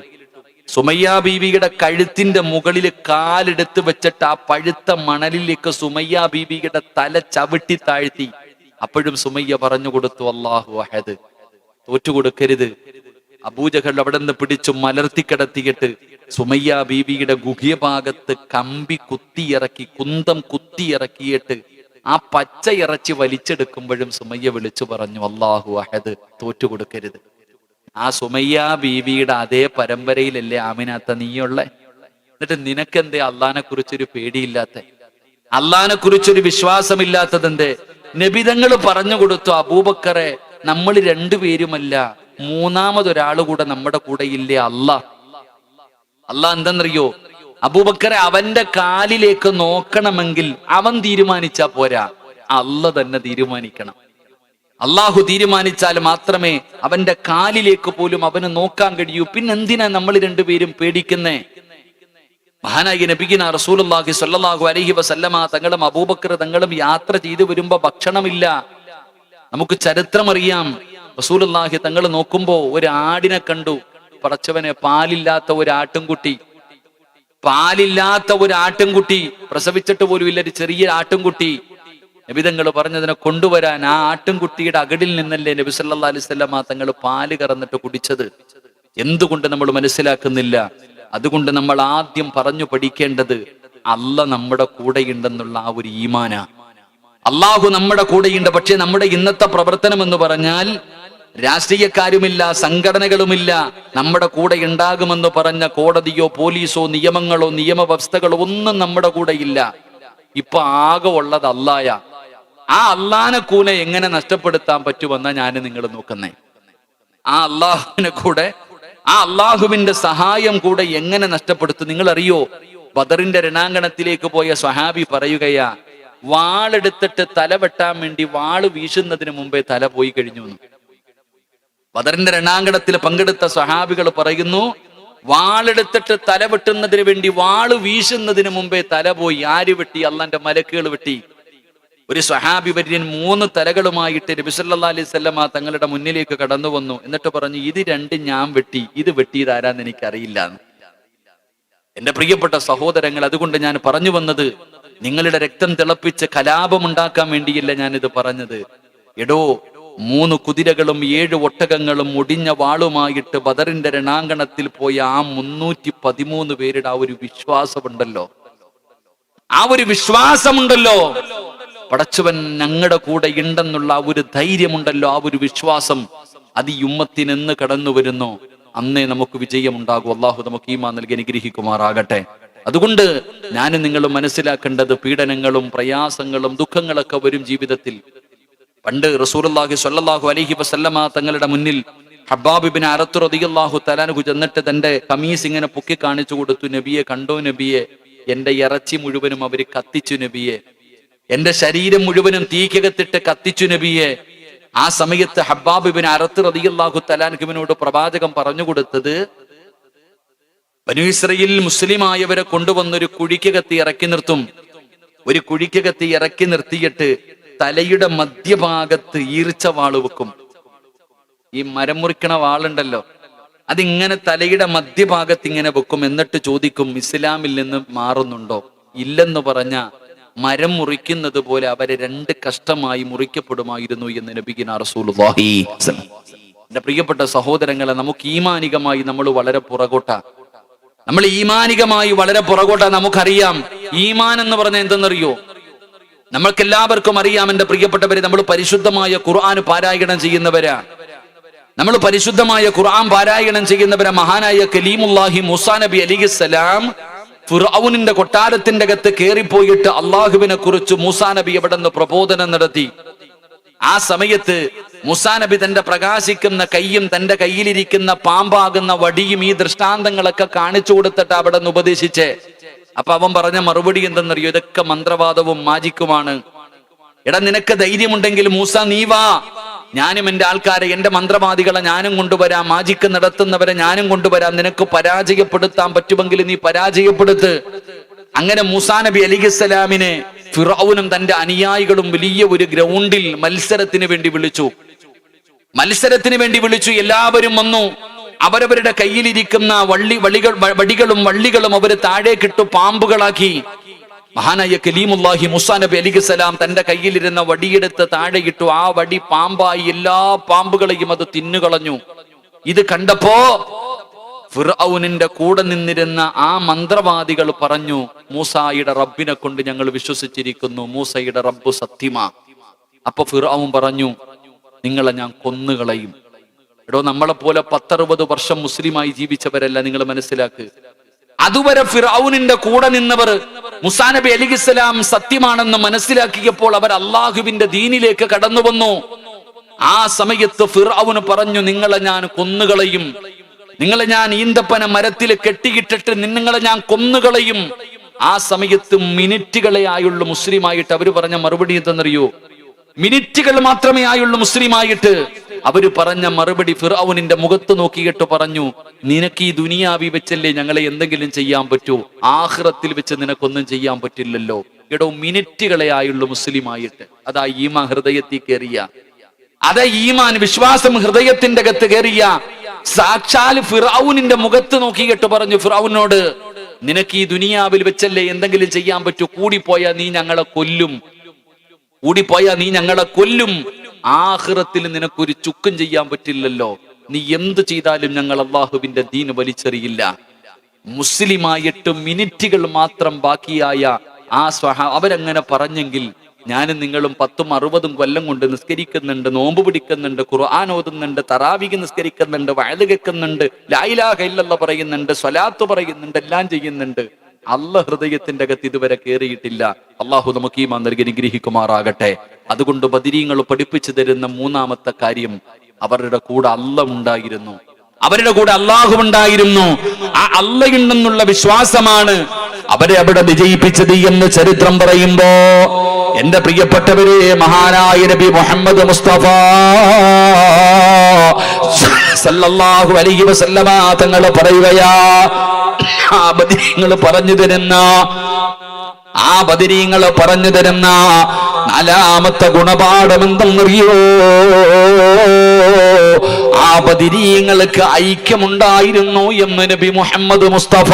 സുമയ്യ ബീവിയുടെ കഴുത്തിന്റെ മുകളിൽ കാലെടുത്ത് വെച്ചിട്ട് ആ പഴുത്ത മണലിലേക്ക് സുമയ്യ ബീവിയുടെ തല ചവിട്ടി താഴ്ത്തി. അപ്പോഴും സുമയ്യ പറഞ്ഞു കൊടുത്തു, അല്ലാഹു അഹദ്, തോറ്റുകൊടുക്കരുത്. അബൂജഹൽ അവിടെ നിന്ന് പിടിച്ചു മലർത്തിക്കിടത്തിയിട്ട് സുമയ്യ ബീവിയുടെ ഗുഹ്യഭാഗത്ത് കമ്പി കുത്തിയിറക്കി, കുന്തം കുത്തിയിറക്കിയിട്ട് ആ പച്ച ഇറച്ചി വലിച്ചെടുക്കുമ്പോഴും സുമയ്യ വിളിച്ചു പറഞ്ഞു, അല്ലാഹു അഹദ്, തോറ്റുകൊടുക്കരുത്. ആ സുമയ്യ ബീവിയുടെ അതേ പരമ്പരയിലല്ലേ ആമിനാത്ത നീയുള്ള? എന്നിട്ട് നിനക്കെന്തേ അള്ളാനെ കുറിച്ചൊരു പേടിയില്ലാത്ത, അള്ളാനെ കുറിച്ചൊരു വിശ്വാസമില്ലാത്തതെന്തേ? നബിതങ്ങൾ പറഞ്ഞു കൊടുത്തു, അബൂബക്കറെ, നമ്മൾ രണ്ടുപേരുമല്ല, മൂന്നാമതൊരാള് കൂടെ നമ്മുടെ കൂടെ ഇല്ലേ? അള്ളാഹ് എന്തെന്നറിയോ? അബൂബക്കറെ, അവന്റെ കാലിലേക്ക് നോക്കണമെങ്കിൽ അവൻ തീരുമാനിച്ചാ പോരാ, അള്ളാഹ് തന്നെ തീരുമാനിക്കണം. അള്ളാഹു തീരുമാനിച്ചാൽ മാത്രമേ അവന്റെ കാലിലേക്ക് പോലും അവന് നോക്കാൻ കഴിയൂ. പിന്നെന്തിനാ നമ്മൾ രണ്ടുപേരും പേടിക്കുന്നേ? മഹാനായ നബിയിന റസൂലുള്ളാഹി സ്വല്ലല്ലാഹു അലൈഹി വസല്ലമ തങ്ങളും അബൂബക്കർ തങ്ങളും യാത്ര ചെയ്തു വരുമ്പോ ഭക്ഷണമില്ല. നമുക്ക് ചരിത്രമറിയാം. റസൂലുള്ളാഹി തങ്ങൾ നോക്കുമ്പോ ഒരു ആടിനെ കണ്ടു. പടച്ചവനെ, പാലില്ലാത്ത ഒരു ആട്ടിൻകുട്ടി, പ്രസവിച്ചിട്ട് പോലും ഇല്ല, ഒരു ചെറിയ ആട്ടിൻകുട്ടി. നബിതങ്ങൾ പറഞ്ഞതിനെ കൊണ്ടുവരാൻ ആ ആട്ടിൻകുട്ടിയുടെ അകടിൽ നിന്നല്ലേ നബി സല്ലല്ലാഹു അലൈഹി വസല്ലമ തങ്ങൾ പാല് കറന്നിട്ട് കുടിച്ചത്. എന്തുകൊണ്ട് നമ്മൾ മനസ്സിലാക്കുന്നില്ല? അതുകൊണ്ട് നമ്മൾ ആദ്യം പറഞ്ഞു പഠിക്കേണ്ടത് അല്ലാഹ് നമ്മുടെ കൂടെയുണ്ടെന്നുള്ള ആ ഒരു ഈമാനാ. അള്ളാഹു നമ്മുടെ കൂടെയുണ്ട്. പക്ഷെ നമ്മുടെ ഇന്നത്തെ പ്രവർത്തനം എന്ന് പറഞ്ഞാൽ രാഷ്ട്രീയക്കാരുമില്ല, സംഘടനകളുമില്ല, നമ്മുടെ കൂടെ ഉണ്ടാകുമെന്ന് പറഞ്ഞ കോടതിയോ പോലീസോ നിയമങ്ങളോ നിയമവ്യവസ്ഥകളോ ഒന്നും നമ്മുടെ കൂടെ ഇല്ല. ഇപ്പൊ ആകെ ഉള്ളത് അല്ലാഹ. ആ അള്ളാനെ കൂടെ എങ്ങനെ നഷ്ടപ്പെടുത്താൻ പറ്റുമെന്നാ ഞാൻ നിങ്ങൾ നോക്കുന്നേ. ആ അള്ളാഹുവിനെ കൂടെ, ആ അള്ളാഹുവിന്റെ സഹായം കൂടെ എങ്ങനെ നഷ്ടപ്പെടുത്തും? നിങ്ങൾ അറിയോ? ബദറിന്റെ രണാങ്കണത്തിലേക്ക് പോയ സ്വഹാബി പറയുകയാ, വാളെടുത്തിട്ട് തല വെട്ടാൻ വേണ്ടി വാള് വീശുന്നതിന് മുമ്പേ തല പോയി കഴിഞ്ഞു. ബദറിന്റെ രണാങ്കണത്തിൽ പങ്കെടുത്ത സ്വഹാബികൾ പറയുന്നു, വാളെടുത്തിട്ട് തല വെട്ടുന്നതിന് വേണ്ടി വാള് വീശുന്നതിന് മുമ്പേ തല പോയി. ആര് വെട്ടി? അള്ളാന്റെ മലക്കുകൾ വെട്ടി. ഒരു സ്വഹാബി വര്യൻ 3 തലകളുമായിട്ട് നബി സല്ലല്ലാഹു അലൈഹി വസല്ലമ തങ്ങളുടെ മുന്നിലേക്ക് കടന്നു വന്നു. എന്നിട്ട് പറഞ്ഞു, ഇത് രണ്ടും ഞാൻ വെട്ടി, ഇത് വെട്ടിയത് ആരാന്ന് എനിക്കറിയില്ല. എന്റെ പ്രിയപ്പെട്ട സഹോദരങ്ങൾ, അതുകൊണ്ട് ഞാൻ പറഞ്ഞു വന്നത്, നിങ്ങളുടെ രക്തം തിളപ്പിച്ച് കലാപമുണ്ടാക്കാൻ വേണ്ടിയില്ല ഞാനിത് പറഞ്ഞത്. എടോ, 3 കുതിരകളും 7 ഒട്ടകങ്ങളും ഒടിഞ്ഞ വാളുമായിട്ട് ബദറിന്റെ രണാങ്കണത്തിൽ പോയ ആ 313 പേരുടെ ആ ഒരു വിശ്വാസമുണ്ടല്ലോ, ആ ഒരു വിശ്വാസമുണ്ടല്ലോ, പടച്ചവൻ ഞങ്ങളുടെ കൂടെ ഉണ്ടെന്നുള്ള ആ ഒരു ധൈര്യമുണ്ടല്ലോ, ആ ഒരു വിശ്വാസം, അത് ഈ ഉമ്മത്തിന് എന്ന് കടന്നു വരുന്നു, അന്നേ നമുക്ക് വിജയമുണ്ടാകും. അള്ളാഹു നമുക്ക് ഈമാൻ നൽകി അനുഗ്രഹിക്കുമാറാകട്ടെ. അതുകൊണ്ട് ഞാനും നിങ്ങളും മനസ്സിലാക്കേണ്ടത്, പീഡനങ്ങളും പ്രയാസങ്ങളും ദുഃഖങ്ങളൊക്കെ വരും ജീവിതത്തിൽ. പണ്ട് റസൂലുള്ളാഹി സ്വല്ലല്ലാഹു അലൈഹി വസല്ലമ തങ്ങളുടെ മുന്നിൽ ഹബ്ബാബ് ഇബ്നു അറത്ത് റളിയല്ലാഹു തആല അൻഹു ചെന്നിട്ട് തന്റെ കമീസ് ഇങ്ങനെ പൊക്കി കാണിച്ചു കൊടുത്തു. നബിയെ, കണ്ടോ നബിയെ, എന്റെ ഇറച്ചി മുഴുവനും അവര് കത്തിച്ചു നബിയെ, എന്റെ ശരീരം മുഴുവനും തീക്കകത്തിട്ട് കത്തിച്ചു നബിയെ. ആ സമയത്ത് ഹബ്ബാബ് ഇബ്നു അറത്ത് റളിയല്ലാഹു തആല അൻഹുവിനോട് പ്രവാചകൻ പറഞ്ഞു കൊടുത്തത്, ബനൂ ഇസ്രായേൽ മുസ്ലിമായവരെ കൊണ്ടുവന്നൊരു കുഴിക്കകത്ത് ഇറക്കി നിർത്തും. ഒരു കുഴിക്കകത്ത് ഇറക്കി നിർത്തിയിട്ട് തലയുടെ മധ്യഭാഗത്ത് ഈർച്ച വാള് വെക്കും. ഈ മരം മുറിക്കണ വാളുണ്ടല്ലോ, അതിങ്ങനെ തലയുടെ മധ്യഭാഗത്ത് ഇങ്ങനെ വെക്കും. എന്നിട്ട് ചോദിക്കും, ഇസ്ലാമിൽ നിന്ന് മാറുന്നുണ്ടോ? ഇല്ലെന്ന് പറഞ്ഞ മരം മുറിക്കുന്നത് പോലെ അവരെ 2 കഷ്ടമായി മുറിക്കപ്പെടുമായിരുന്നു എന്ന് നബിയിന റസൂലുള്ളാഹി. എന്റെ പ്രിയപ്പെട്ട സഹോദരങ്ങളെ, നമുക്ക് ഈമാനികമായി നമ്മൾ വളരെ പുറകോട്ടാ. നമുക്കറിയാം ഈമാൻ എന്ന് പറഞ്ഞാൽ എന്തെന്നറിയോ? നമ്മൾക്കെല്ലാവർക്കും അറിയാം എന്റെ പ്രിയപ്പെട്ടവരെ, നമ്മൾ പരിശുദ്ധമായ ഖുർആൻ പാരായണം ചെയ്യുന്നവരാ. മഹാനായ കലീമുല്ലാഹി മൂസാ നബി അലൈഹിസ്സലാം ഫിർഔനിന്റെ കൊട്ടാരത്തിന്റെ അകത്ത് കയറിപ്പോയിട്ട് അള്ളാഹുവിനെ കുറിച്ച് മൂസാ നബി അവിടെ നിന്ന് പ്രബോധനം നടത്തി. ആ സമയത്ത് മൂസാ നബി തന്റെ പ്രകാശിക്കുന്ന കൈയും തന്റെ കയ്യിലിരിക്കുന്ന പാമ്പാകുന്ന വടിയും ഈ ദൃഷ്ടാന്തങ്ങളൊക്കെ കാണിച്ചു കൊടുത്തിട്ട് അവിടെ നിന്ന് ഉപദേശിച്ചേ. അപ്പൊ അവൻ പറഞ്ഞ മറുപടി എന്തെന്നറിയോ? ഇതൊക്കെ മന്ത്രവാദവും മാജിക്കുമാണ്. എടാ, നിനക്ക് ധൈര്യമുണ്ടെങ്കിൽ മൂസ നീ വാ, ഞാനും എന്റെ ആൾക്കാരെ, എന്റെ മന്ത്രവാദികളെ ഞാനും കൊണ്ടുവരാം, മാജിക്ക് നടത്തുന്നവരെ ഞാനും കൊണ്ടുവരാം, നിനക്ക് പരാജയപ്പെടുത്താൻ പറ്റുമെങ്കിൽ നീ പരാജയപ്പെടുത്ത്. അങ്ങനെ മൂസാ നബി അലൈഹിസ്സലാമിനെ ഫിർഔനും തന്റെ അനുയായികളും വലിയ ഒരു ഗ്രൗണ്ടിൽ മത്സരത്തിന് വേണ്ടി വിളിച്ചു. എല്ലാവരും വന്നു. അവരവരുടെ കയ്യിലിരിക്കുന്ന വടികളും വള്ളികളും അവര് താഴേക്കിട്ടു പാമ്പുകളാക്കി. മഹാനായ കലീമുല്ലാഹി മൂസാ നബി അലൈഹിസ്സലാം തന്റെ കയ്യിലിരുന്ന വടിയെടുത്ത് താഴെയിട്ടു. ആ വടി പാമ്പായി എല്ലാ പാമ്പുകളെയും അത് തിന്നുകളഞ്ഞു. ഇത് കണ്ടപ്പോ ഫിർഔനിന്റെ കൂടെ നിന്നിരുന്ന ആ മന്ത്രവാദികൾ പറഞ്ഞു, മൂസായുടെ റബ്ബിനെ കൊണ്ട് ഞങ്ങൾ വിശ്വസിച്ചിരിക്കുന്നു, മൂസയുടെ റബ്ബ് സത്യമാ. അപ്പൊ ഫിർഔൻ പറഞ്ഞു, നിങ്ങളെ ഞാൻ കൊന്നുകളയും. എടോ, നമ്മളെ പോലെ 10-60 വർഷം മുസ്ലിമായി ജീവിച്ചവരല്ല, നിങ്ങൾ മനസ്സിലാക്ക്. അതുവരെ ഫിർഔനിന്റെ കൂടെ നിന്നവർ മൂസാ നബി അലൈഹിസ്സലാം സത്യമാണെന്ന് മനസ്സിലാക്കിയപ്പോൾ അവർ അള്ളാഹുവിന്റെ ദീനിലേക്ക് കടന്നു വന്നു. ആ സമയത്ത് ഫിർഔന് പറഞ്ഞു, നിങ്ങളെ ഞാൻ കൊന്നുകളയും, നിങ്ങളെ ഞാൻ ഈന്തപ്പന മരത്തിൽ കെട്ടിയിട്ടിട്ട് നിങ്ങളെ ഞാൻ കൊന്നുകളയും. ആ സമയത്ത് മിനിറ്റുകളെ ആയുള്ളൂ മുസ്ലിമായിട്ട്. അവര് പറഞ്ഞ മറുപടി എന്തെന്നറിയോ? മിനിറ്റുകൾ മാത്രമേ ആയുള്ളൂ മുസ്ലിമായിട്ട്. അവര് പറഞ്ഞ മറുപടി ഫിർഔനിന്റെ മുഖത്ത് നോക്കിയിട്ട് പറഞ്ഞു, നിനക്ക് ഈ ദുനിയാവി വെച്ചല്ലേ ഞങ്ങളെ എന്തെങ്കിലും ചെയ്യാൻ പറ്റൂ, ആഖിറത്തിൽ വെച്ച് നിനക്കൊന്നും ചെയ്യാൻ പറ്റില്ലല്ലോ. എടോ, മിനിറ്റുകളെ ആയുള്ളൂ മുസ്ലിമായിട്ട്. അതാ ഈമാൻ ഹൃദയത്തിൽ കയറിയ, അതാ ഈമാൻ വിശ്വാസം ഹൃദയത്തിന്റെ അകത്ത് കയറിയ. സാക്ഷാൽ ഫിർഔനിന്റെ മുഖത്ത് നോക്കിയിട്ട് പറഞ്ഞു ഫിർഔനോട്, നിനക്ക് ഈ ദുനിയാവിൽ വെച്ചല്ലേ എന്തെങ്കിലും ചെയ്യാൻ പറ്റൂ, കൂടിപ്പോയാ നീ ഞങ്ങളെ കൊല്ലും, കൂടിപ്പോയാ നീ ഞങ്ങളെ കൊല്ലും. ആഖിറത്തിൽ നിനക്കൊരു ചുക്കും ചെയ്യാൻ പറ്റില്ലല്ലോ, നീ എന്ത് ചെയ്താലും ഞങ്ങൾ അള്ളാഹുവിന്റെ ദീൻ വലിച്ചെറിയില്ല. മുസ്ലിമായിട്ട് മിനിറ്റുകൾ മാത്രം ബാക്കിയായ ആ അവരങ്ങനെ പറഞ്ഞെങ്കിൽ ഞാനും നിങ്ങളും 10-60 കൊല്ലം കൊണ്ട് നിസ്കരിക്കുന്നുണ്ട്, നോമ്പ് പിടിക്കുന്നുണ്ട്, ഖുർആൻ ഓതുന്നുണ്ട്, തറാവീഹ് നിസ്കരിക്കുന്നുണ്ട്, വഅദ് കേൾക്കുന്നുണ്ട്, ലാ ഇലാഹ ഇല്ലല്ലാഹ് പറയുന്നുണ്ട്, സ്വലാത്ത് പറയുന്നുണ്ട്, എല്ലാം ചെയ്യുന്നുണ്ട്. അല്ലാഹ് ഹൃദയത്തിന്റെ അകത്ത് ഇതുവരെ കയറിയിട്ടില്ല. അള്ളാഹു നമുക്ക് ഈമാൻ നൽകി അനുഗ്രഹിക്കുമാറാകട്ടെ. അതുകൊണ്ട് ബദരീങ്ങൾ പഠിപ്പിച്ചു തരുന്ന 3ാമത്തെ കാര്യം, അവരുടെ കൂടെ അല്ലാഹ് ഉണ്ടായിരുന്നു, അവരുടെ കൂടെ അള്ളാഹു ഉണ്ടായിരുന്നു. ആ അല്ലാഹുണ്ടെന്നുള്ള വിശ്വാസമാണ് അവരെ അവിടെ വിജയിപ്പിച്ചത് എന്ന് ചരിത്രം പറയുമ്പോ, എന്റെ പ്രിയപ്പെട്ടവരെ, മഹാനായ നബി മുഹമ്മദ് മുസ്തഫ സല്ലല്ലാഹു അലൈഹി വസല്ലമ തങ്ങൾ പറയുകയാ, ആ ബദരീങ്ങൾ പറഞ്ഞു തരുന്ന 4ാമത്തെ ഗുണപാഠം എന്തെന്നറിയോ? ആ ബദരീങ്ങൾക്ക് ഐക്യമുണ്ടായിരുന്നു എന്ന് നബി മുഹമ്മദ് മുസ്തഫ